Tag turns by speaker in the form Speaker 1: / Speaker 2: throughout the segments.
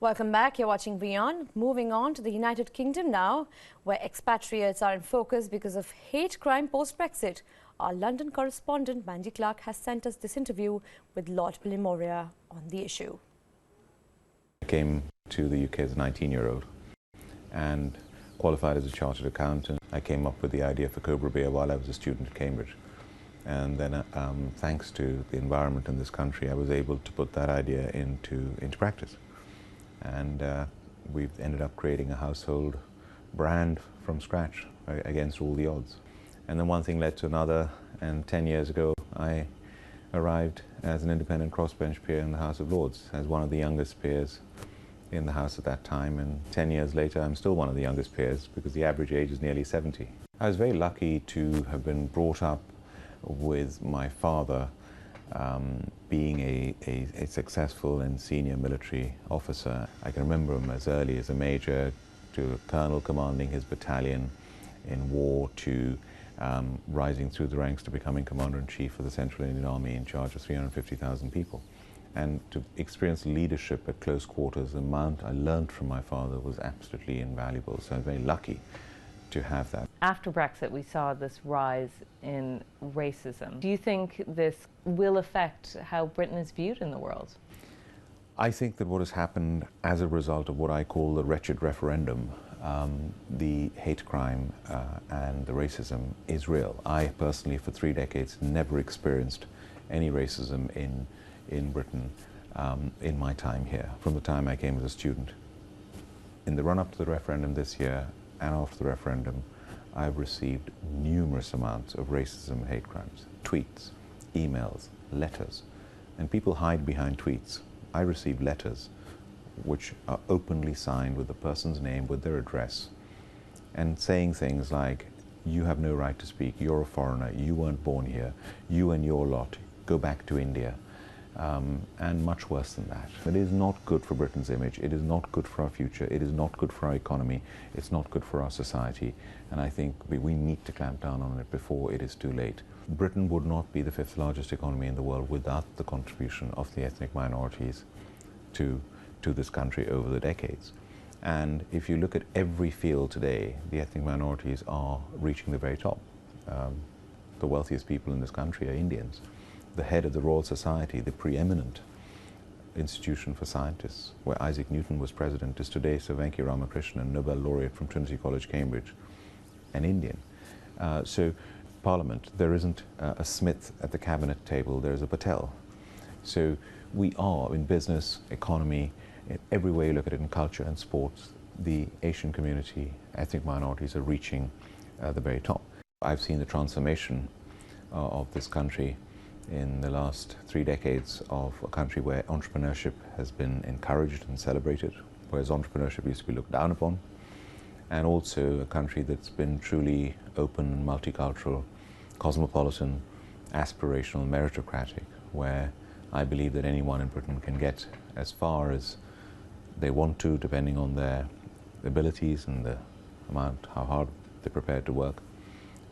Speaker 1: Welcome back. You're watching Beyond. Moving on to the United Kingdom now, where expatriates are in focus because of hate crime post-Brexit. Our London correspondent Mandy Clark has sent us this interview with Lord Bilimoria on the issue.
Speaker 2: I came to the UK as a 19-year-old and qualified as a chartered accountant. I came up with the idea for Cobra Beer while I was a student at Cambridge. And then thanks to the environment in this country, I was able to put that idea into practice. And we've ended up creating a household brand from scratch against all the odds. And then one thing led to another, and 10 years ago I arrived as an independent crossbench peer in the House of Lords, as one of the youngest peers in the House at that time, and 10 years later I'm still one of the youngest peers because the average age is nearly 70. I was very lucky to have been brought up with my father being a successful and senior military officer. I can remember him as early as a major to a colonel commanding his battalion in war to rising through the ranks to becoming Commander-in-Chief of the Central Indian Army in charge of 350,000 people. And to experience leadership at close quarters, the amount I learned from my father was absolutely invaluable. So I'm very lucky to have that.
Speaker 3: After Brexit, we saw this rise in racism. Do you think this will affect how Britain is viewed in the world?
Speaker 2: I think that what has happened as a result of what I call the wretched referendum, the hate crime and the racism is real. I personally, for 3 decades, never experienced any racism in Britain in my time here, from the time I came as a student. In the run-up to the referendum this year and after the referendum, I've received numerous amounts of racism and hate crimes, tweets, emails, letters, and people hide behind tweets. I receive letters which are openly signed with the person's name, with their address, and saying things like, you have no right to speak, you're a foreigner, you weren't born here, you and your lot, go back to India. And much worse than that. It is not good for Britain's image, it is not good for our future, it is not good for our economy, it's not good for our society, and I think we need to clamp down on it before it is too late. Britain would not be the 5th largest economy in the world without the contribution of the ethnic minorities to this country over the decades. And if you look at every field today, the ethnic minorities are reaching the very top. The wealthiest people in this country are Indians. The head of the Royal Society, the preeminent institution for scientists, where Isaac Newton was president, is today Sir Venki Ramakrishnan, Nobel laureate from Trinity College, Cambridge, an Indian. So Parliament, there isn't a Smith at the cabinet table, there's a Patel. So we are, in business, economy, in every way you look at it, in culture and sports, the Asian community, ethnic minorities are reaching the very top. I've seen the transformation of this country in the last 3 decades, of a country where entrepreneurship has been encouraged and celebrated, whereas entrepreneurship used to be looked down upon, and also a country that's been truly open, multicultural, cosmopolitan, aspirational, meritocratic, where I believe that anyone in Britain can get as far as they want to, depending on their abilities and the amount, how hard they're prepared to work,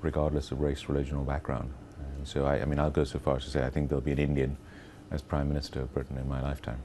Speaker 2: regardless of race, religion or background. And so I mean, I'll go so far as to say I think there'll be an Indian as Prime Minister of Britain in my lifetime.